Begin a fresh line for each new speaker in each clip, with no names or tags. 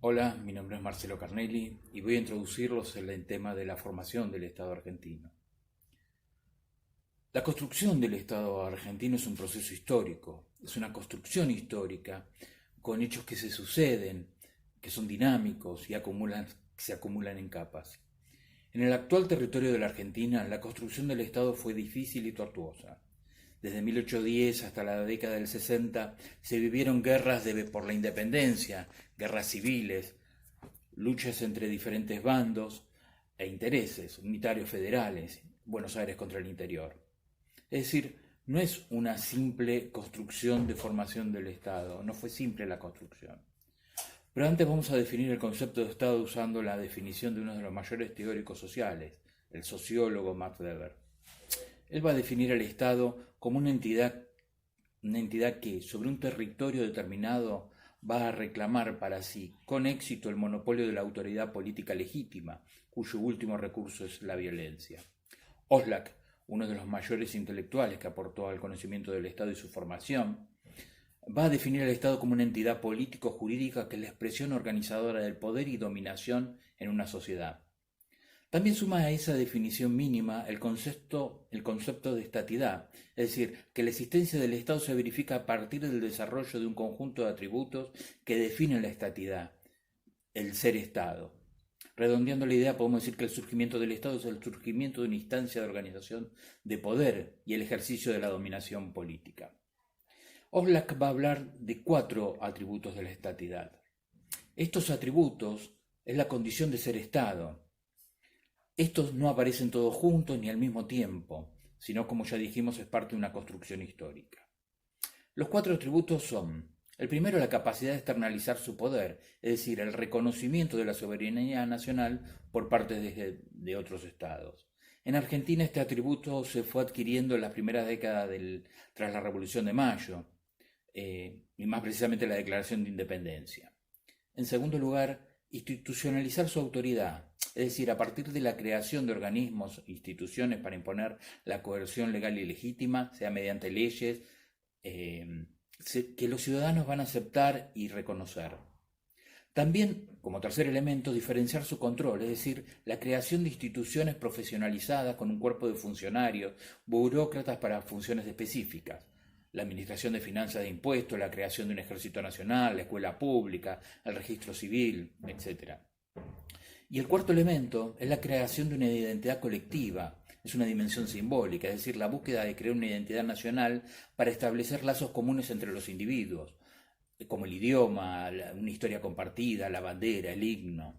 Hola, mi nombre es Marcelo Carnelli y voy a introducirlos en el tema de la formación del Estado argentino. La construcción del Estado argentino es un proceso histórico, es una construcción histórica con hechos que se suceden, que son dinámicos y se acumulan en capas. En el actual territorio de la Argentina, la construcción del Estado fue difícil y tortuosa. Desde 1810 hasta la década del 60 se vivieron guerras por la independencia, guerras civiles, luchas entre diferentes bandos e intereses, unitarios federales, Buenos Aires contra el interior. Es decir, no es una simple construcción de formación del Estado, no fue simple la construcción. Pero antes vamos a definir el concepto de Estado usando la definición de uno de los mayores teóricos sociales, el sociólogo Max Weber. Él va a definir al Estado como una entidad que sobre un territorio determinado va a reclamar para sí con éxito el monopolio de la autoridad política legítima, cuyo último recurso es la violencia. Oslak, uno de los mayores intelectuales que aportó al conocimiento del Estado y su formación, va a definir al Estado como una entidad político-jurídica que es la expresión organizadora del poder y dominación en una sociedad. También suma a esa definición mínima el concepto de estatidad, es decir, que la existencia del Estado se verifica a partir del desarrollo de un conjunto de atributos que definen la estatidad, el ser Estado. Redondeando la idea, podemos decir que el surgimiento del Estado es el surgimiento de una instancia de organización de poder y el ejercicio de la dominación política. Oslak va a hablar de 4 atributos de la estatidad. Estos atributos es la condición de ser Estado. Estos no aparecen todos juntos ni al mismo tiempo, sino, como ya dijimos, es parte de una construcción histórica. Los 4 atributos son: el primero, la capacidad de externalizar su poder, es decir, el reconocimiento de la soberanía nacional por parte de otros estados. En Argentina este atributo se fue adquiriendo en las primeras décadas tras la Revolución de Mayo, y más precisamente la Declaración de Independencia. En segundo lugar, institucionalizar su autoridad, es decir, a partir de la creación de organismos, instituciones para imponer la coerción legal y legítima, sea mediante leyes, que los ciudadanos van a aceptar y reconocer. También, como tercer elemento, diferenciar su control, es decir, la creación de instituciones profesionalizadas con un cuerpo de funcionarios, burócratas para funciones específicas. La administración de finanzas de impuestos, la creación de un ejército nacional, la escuela pública, el registro civil, etc. Y el cuarto elemento es la creación de una identidad colectiva. Es una dimensión simbólica, es decir, la búsqueda de crear una identidad nacional para establecer lazos comunes entre los individuos, como el idioma, una historia compartida, la bandera, el himno.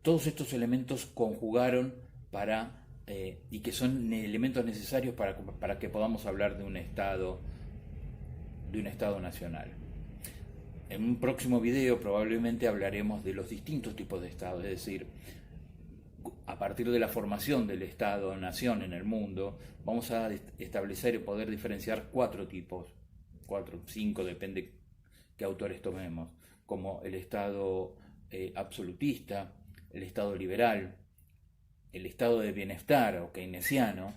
Todos estos elementos conjugaron y que son elementos necesarios para que podamos hablar de un Estado nacional. En un próximo video probablemente hablaremos de los distintos tipos de Estado, es decir, a partir de la formación del Estado-nación en el mundo, vamos a establecer y poder diferenciar 4 tipos, 4, 5, depende qué autores tomemos, como el Estado absolutista, el Estado liberal, el Estado de bienestar o keynesiano,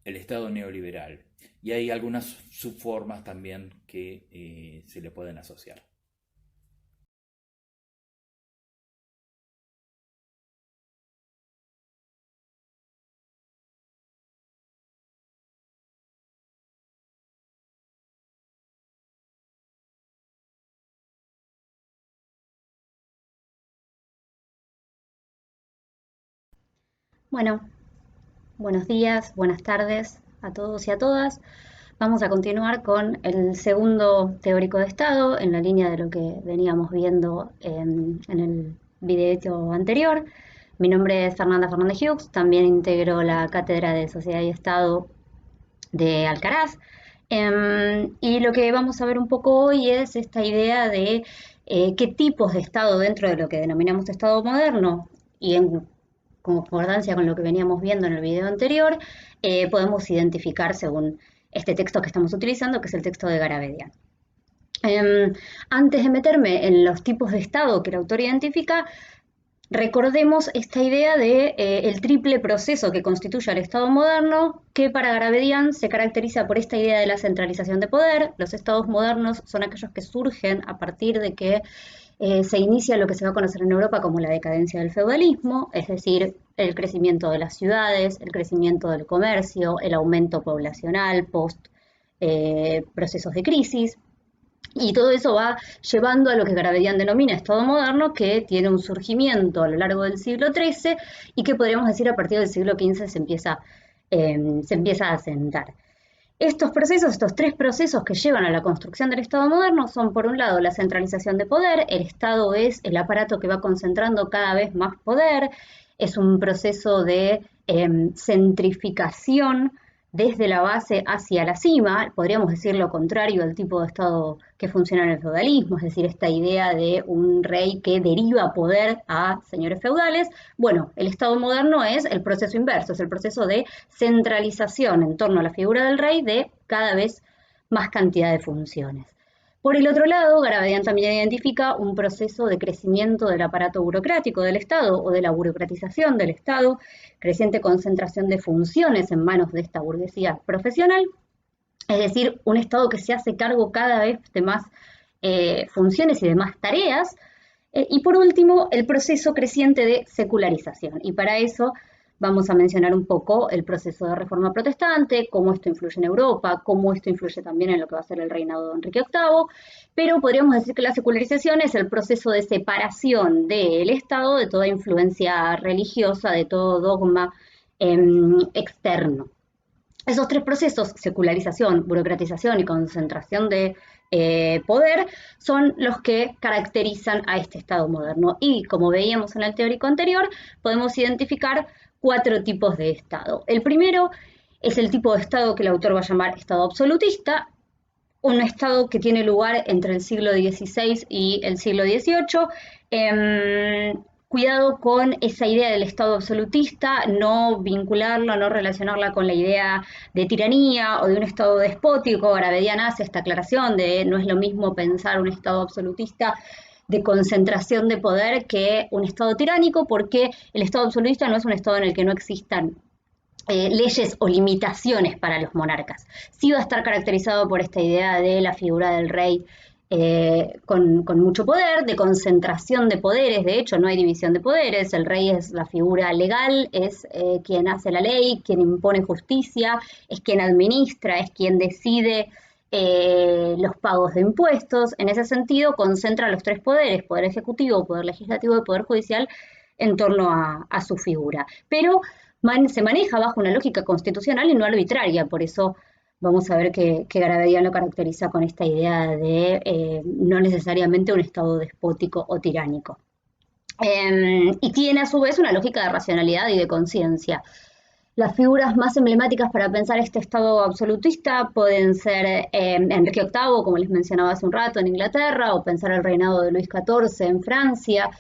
el Estado neoliberal. Y hay algunas subformas también que se le pueden asociar.
Bueno, buenos días, buenas tardes a todos y a todas. Vamos a continuar con el segundo teórico de Estado en la línea de lo que veníamos viendo en el video anterior. Mi nombre es Fernanda Fernández Hughes, también integro la Cátedra de Sociedad y Estado de Alcaraz. Y lo que vamos a ver un poco hoy es esta idea de qué tipos de Estado dentro de lo que denominamos Estado moderno y en concordancia con lo que veníamos viendo en el video anterior, podemos identificar según este texto que estamos utilizando, que es el texto de Garabedian. Antes de meterme en los tipos de Estado que el autor identifica, recordemos esta idea de el triple proceso que constituye al Estado moderno, que para Garabedian se caracteriza por esta idea de la centralización de poder. Los Estados modernos son aquellos que surgen a partir de que se inicia lo que se va a conocer en Europa como la decadencia del feudalismo, es decir, el crecimiento de las ciudades, el crecimiento del comercio, el aumento poblacional post procesos de crisis. Y todo eso va llevando a lo que Gravedian denomina Estado moderno, que tiene un surgimiento a lo largo del siglo XIII y que podríamos decir a partir del siglo XV se empieza a asentar. Estos procesos, estos tres procesos que llevan a la construcción del Estado moderno son, por un lado, la centralización de poder. El Estado es el aparato que va concentrando cada vez más poder. Es un proceso de centrificación desde la base hacia la cima, podríamos decir lo contrario al tipo de Estado que funciona en el feudalismo, es decir, esta idea de un rey que deriva poder a señores feudales. Bueno, el Estado moderno es el proceso inverso, es el proceso de centralización en torno a la figura del rey de cada vez más cantidad de funciones. Por el otro lado, Gravedian también identifica un proceso de crecimiento del aparato burocrático del Estado o de la burocratización del Estado, creciente concentración de funciones en manos de esta burguesía profesional, es decir, un Estado que se hace cargo cada vez de más funciones y de más tareas. Y por último, el proceso creciente de secularización. Y para eso vamos a mencionar un poco el proceso de reforma protestante, cómo esto influye en Europa, cómo esto influye también en lo que va a ser el reinado de Enrique VIII, pero podríamos decir que la secularización es el proceso de separación del Estado de toda influencia religiosa, de todo dogma externo. Esos tres procesos, secularización, burocratización y concentración de poder, son los que caracterizan a este Estado moderno. Y como veíamos en el teórico anterior, podemos identificar 4 tipos de Estado. El primero es el tipo de Estado que el autor va a llamar Estado absolutista, un Estado que tiene lugar entre el siglo XVI y el siglo XVIII. Cuidado con esa idea del Estado absolutista, no vincularla, no relacionarla con la idea de tiranía o de un Estado despótico. Gravedian hace esta aclaración de no es lo mismo pensar un Estado absolutista de concentración de poder que un Estado tiránico, porque el Estado absolutista no es un Estado en el que no existan leyes o limitaciones para los monarcas. Sí va a estar caracterizado por esta idea de la figura del rey con mucho poder, de concentración de poderes. De hecho, no hay división de poderes, el rey es la figura legal, es quien hace la ley, quien impone justicia, es quien administra, es quien decide los pagos de impuestos. En ese sentido, concentra los 3 poderes, poder ejecutivo, poder legislativo y poder judicial, en torno a su figura. Pero se maneja bajo una lógica constitucional y no arbitraria, por eso vamos a ver que Gravedian lo caracteriza con esta idea de no necesariamente un Estado despótico o tiránico. Y tiene a su vez una lógica de racionalidad y de conciencia. Las figuras más emblemáticas para pensar este Estado absolutista pueden ser Enrique VIII, como les mencionaba hace un rato, en Inglaterra, o pensar el reinado de Luis XIV en Francia.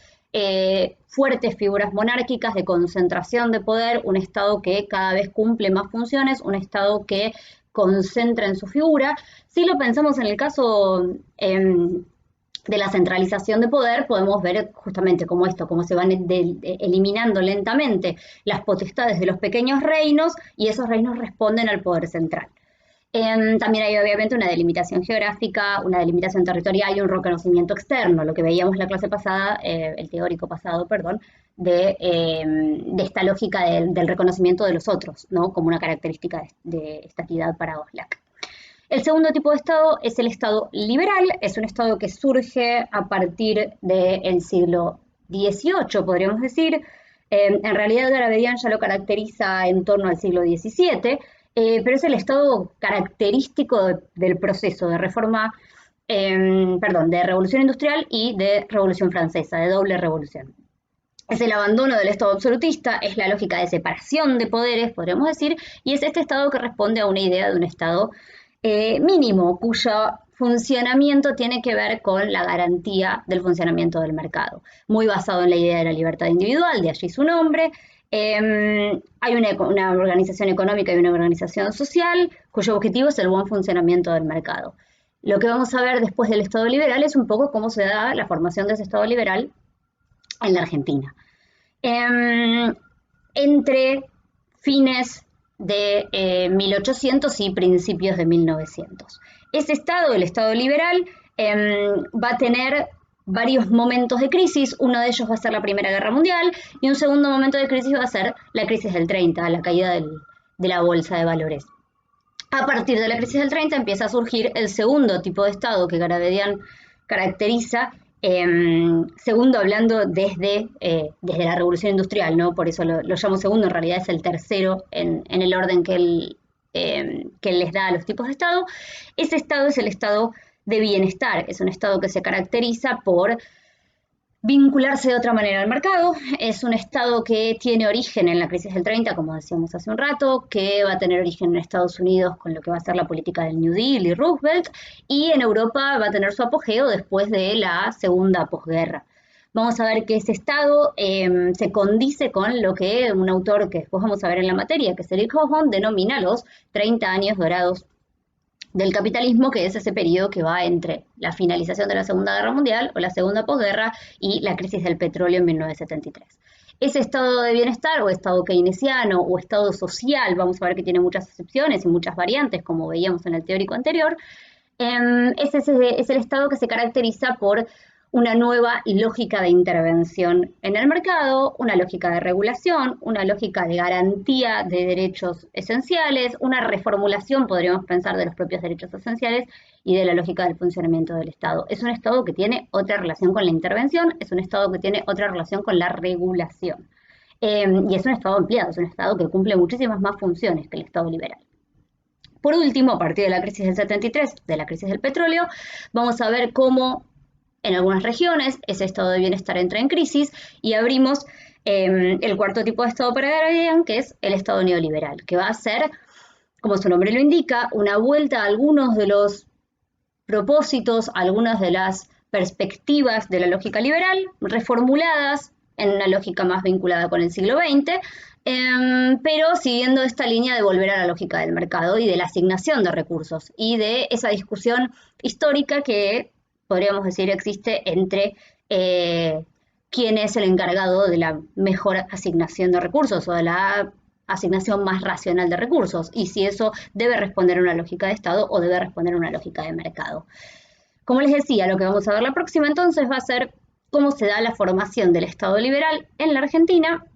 Fuertes figuras monárquicas de concentración de poder, un Estado que cada vez cumple más funciones, un Estado que concentra en su figura. Si lo pensamos en el caso de la centralización de poder, podemos ver justamente cómo se van eliminando lentamente las potestades de los pequeños reinos y esos reinos responden al poder central. También hay obviamente una delimitación geográfica, una delimitación territorial y un reconocimiento externo, lo que veíamos la clase pasada, el teórico pasado, perdón, de esta lógica del reconocimiento de los otros, ¿no? Como una característica de estatidad para Oslak. El segundo tipo de Estado es el Estado liberal, es un Estado que surge a partir del siglo XVIII, podríamos decir. En realidad Gravedian ya lo caracteriza en torno al siglo XVII, pero es el Estado característico del proceso de reforma, de revolución industrial y de revolución francesa, de doble revolución. Es el abandono del Estado absolutista, es la lógica de separación de poderes, podríamos decir, y es este Estado que responde a una idea de un Estado mínimo, cuyo funcionamiento tiene que ver con la garantía del funcionamiento del mercado, muy basado en la idea de la libertad individual, de allí su nombre. Hay una organización económica y una organización social cuyo objetivo es el buen funcionamiento del mercado. Lo que vamos a ver después del Estado liberal es un poco cómo se da la formación de ese Estado liberal en la Argentina. Entre fines de 1800 y principios de 1900. Ese Estado, el Estado liberal, va a tener varios momentos de crisis. Uno de ellos va a ser la Primera Guerra Mundial y un segundo momento de crisis va a ser la crisis del 30, la caída de la bolsa de valores. A partir de la crisis del 30 empieza a surgir el segundo tipo de Estado que Garabedian caracteriza, segundo hablando desde la Revolución Industrial, ¿no? Por eso lo llamo segundo, en realidad es el tercero en el orden que él les da a los tipos de Estado. Ese Estado es el Estado de bienestar, es un Estado que se caracteriza por vincularse de otra manera al mercado. Es un Estado que tiene origen en la crisis del 30, como decíamos hace un rato, que va a tener origen en Estados Unidos con lo que va a ser la política del New Deal y Roosevelt, y en Europa va a tener su apogeo después de la segunda posguerra. Vamos a ver que ese Estado se condice con lo que un autor que después vamos a ver en la materia, que es Eric Hobsbawm, denomina los 30 años dorados del capitalismo, que es ese periodo que va entre la finalización de la Segunda Guerra Mundial o la segunda posguerra y la crisis del petróleo en 1973. Ese estado de bienestar o estado keynesiano o estado social, vamos a ver que tiene muchas excepciones y muchas variantes, como veíamos en el teórico anterior, es el estado que se caracteriza por una nueva lógica de intervención en el mercado, una lógica de regulación, una lógica de garantía de derechos esenciales, una reformulación, podríamos pensar, de los propios derechos esenciales y de la lógica del funcionamiento del Estado. Es un Estado que tiene otra relación con la intervención, es un Estado que tiene otra relación con la regulación. Y es un Estado ampliado, es un Estado que cumple muchísimas más funciones que el Estado liberal. Por último, a partir de la crisis del 73, de la crisis del petróleo, vamos a ver cómo en algunas regiones ese estado de bienestar entra en crisis y abrimos el cuarto tipo de estado para Garabedian, que es el estado neoliberal, que va a ser, como su nombre lo indica, una vuelta a algunos de los propósitos, algunas de las perspectivas de la lógica liberal, reformuladas en una lógica más vinculada con el siglo XX, pero siguiendo esta línea de volver a la lógica del mercado y de la asignación de recursos y de esa discusión histórica que podríamos decir existe entre quién es el encargado de la mejor asignación de recursos o de la asignación más racional de recursos y si eso debe responder a una lógica de Estado o debe responder a una lógica de mercado. Como les decía, lo que vamos a ver la próxima entonces va a ser cómo se da la formación del Estado liberal en la Argentina,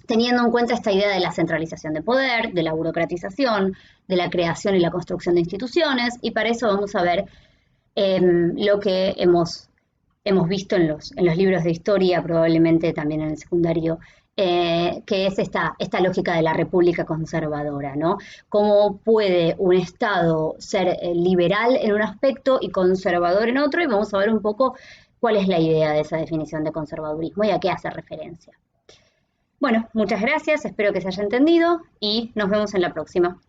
teniendo en cuenta esta idea de la centralización de poder, de la burocratización, de la creación y la construcción de instituciones, y para eso vamos a ver lo que hemos visto en los libros de historia, probablemente también en el secundario, que es esta lógica de la república conservadora, ¿no? Cómo puede un Estado ser liberal en un aspecto y conservador en otro, y vamos a ver un poco cuál es la idea de esa definición de conservadurismo y a qué hace referencia. Bueno, muchas gracias, espero que se haya entendido y nos vemos en la próxima.